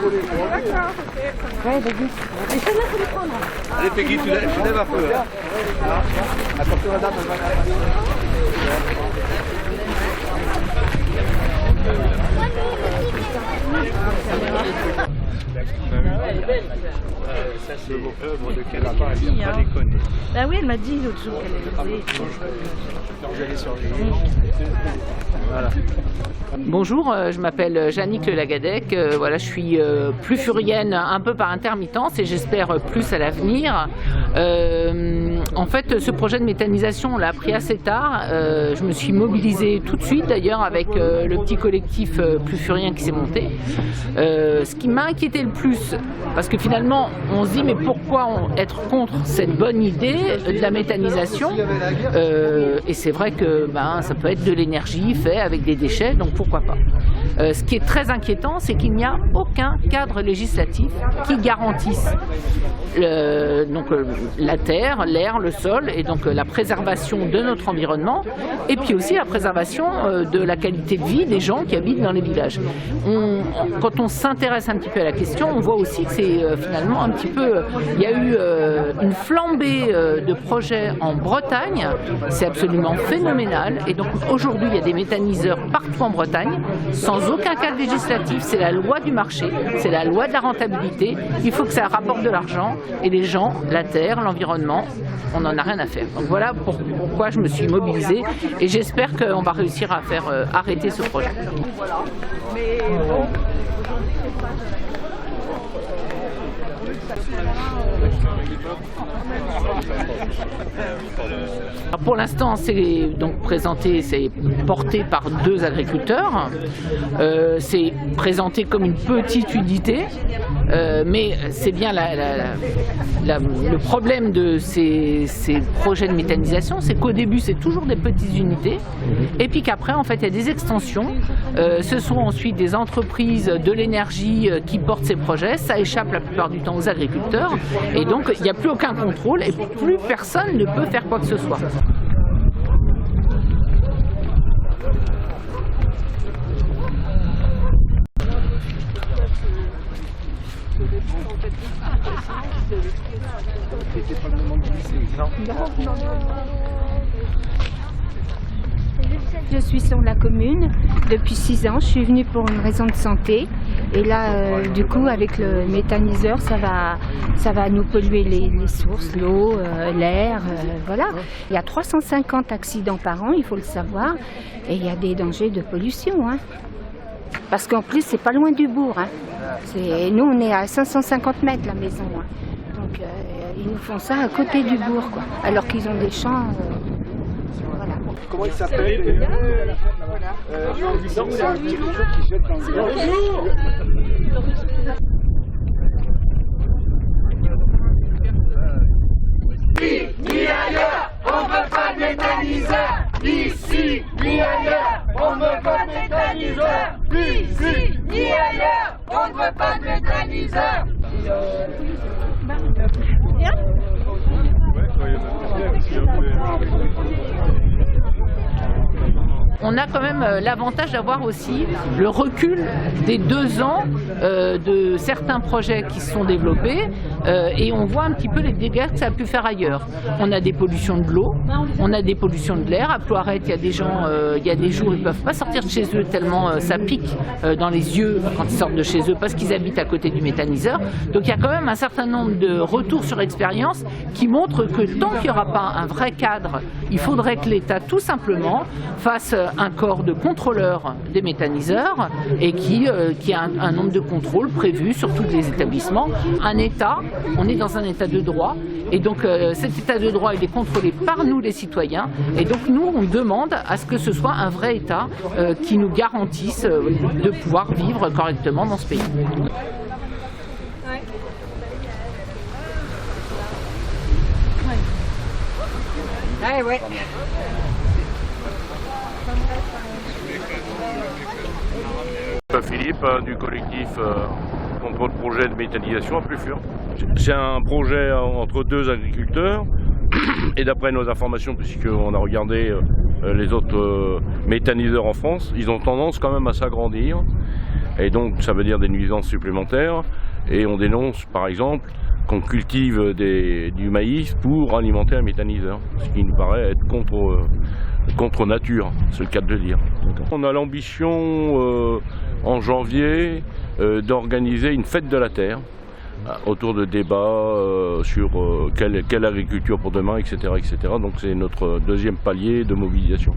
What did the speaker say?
Ouais, vas-y. Et celle-là, faut les prendre. Allez, Peggy, tu lèves un peu. Hein. Attention, madame, elle va Elle est belle. Ça, c'est l'œuvre de quel appart, elle vient pas déconner. Bah oui, elle m'a dit l'autre jour qu'elle faisait. Vous allez surveiller. Voilà. Bonjour, je m'appelle Jannick Le Lagadec. Voilà, je suis plus furienne un peu par intermittence et j'espère plus à l'avenir. En fait, ce projet de méthanisation, on l'a appris assez tard. Je me suis mobilisée tout de suite, d'ailleurs, avec le petit collectif Plus Furien qui s'est monté. Ce qui m'a inquiété le plus, parce que finalement, on se dit, mais pourquoi être contre cette bonne idée de la méthanisation? Et c'est vrai que ça peut être de l'énergie fait avec des déchets, donc pourquoi pas. Ce qui est très inquiétant, c'est qu'il n'y a aucun cadre législatif qui garantisse la terre, l'air, le sol, et donc la préservation de notre environnement, et puis aussi la préservation de la qualité de vie des gens qui habitent dans les villages. Quand on s'intéresse un petit peu à la question, on voit aussi que c'est finalement un petit peu... Il y a eu une flambée de projets en Bretagne, c'est absolument phénoménal, et donc aujourd'hui il y a des méthaniseurs partout en Bretagne, sans aucun cadre législatif, c'est la loi du marché, c'est la loi de la rentabilité, il faut que ça rapporte de l'argent, et les gens, la terre, l'environnement, on n'en a rien à faire. Donc voilà pourquoi je me suis mobilisée, et j'espère qu'on va réussir à faire arrêter ce projet. Mais bon, pour l'instant, c'est donc présenté, c'est porté par 2 agriculteurs. C'est présenté comme une petite unité, mais c'est bien le problème de ces projets de méthanisation, c'est qu'au début, c'est toujours des petites unités, et puis qu'après, en fait, il y a des extensions. Ce sont ensuite des entreprises de l'énergie qui portent ces projets. Ça échappe la plupart du temps aux agriculteurs, et donc il n'y a plus aucun contrôle et plus personne ne peut faire quoi que ce soit. Je suis sur la commune depuis 6 ans. Je suis venue pour une raison de santé. Et là, du coup, avec le méthaniseur, ça va nous polluer les sources, l'eau, l'air, voilà. Il y a 350 accidents par an, il faut le savoir. Et il y a des dangers de pollution. Hein. Parce qu'en plus, c'est pas loin du bourg. Hein. Nous, on est à 550 mètres, la maison. Hein. Donc, ils nous font ça à côté du bourg, quoi. Alors qu'ils ont des champs... Voilà. Comment il s'appelle? C'est un petit qui jette dans le bonjour. Ni ailleurs, on veut pas de méthaniseur. Ici, ni ailleurs, on veut pas de méthaniseur. Ici, ni ailleurs, on ne veut pas de méthaniseur. On a quand même l'avantage d'avoir aussi le recul des 2 ans de certains projets qui se sont développés et on voit un petit peu les dégâts que ça a pu faire ailleurs. On a des pollutions de l'eau, on a des pollutions de l'air. À Ploirette, il y a des gens, il y a des jours, ils ne peuvent pas sortir de chez eux tellement ça pique dans les yeux quand ils sortent de chez eux parce qu'ils habitent à côté du méthaniseur. Donc il y a quand même un certain nombre de retours sur expérience qui montrent que tant qu'il n'y aura pas un vrai cadre, il faudrait que l'État tout simplement fasse un corps de contrôleurs des méthaniseurs et qui a un nombre de contrôles prévus sur tous les établissements. Un État, on est dans un État de droit et donc cet État de droit il est contrôlé par nous les citoyens et donc nous on demande à ce que ce soit un vrai État qui nous garantisse de pouvoir vivre correctement dans ce pays. Ouais. Philippe du collectif contre le projet de méthanisation à Plufur. C'est un projet entre 2 agriculteurs et d'après nos informations, puisqu'on a regardé les autres méthaniseurs en France, ils ont tendance quand même à s'agrandir. Et donc ça veut dire des nuisances supplémentaires. Et on dénonce par exemple qu'on cultive du maïs pour alimenter un méthaniseur, ce qui nous paraît être contre nature, c'est le cas de le dire. On a l'ambition en janvier d'organiser une fête de la terre autour de débats sur quelle agriculture pour demain, etc., etc. Donc c'est notre deuxième palier de mobilisation.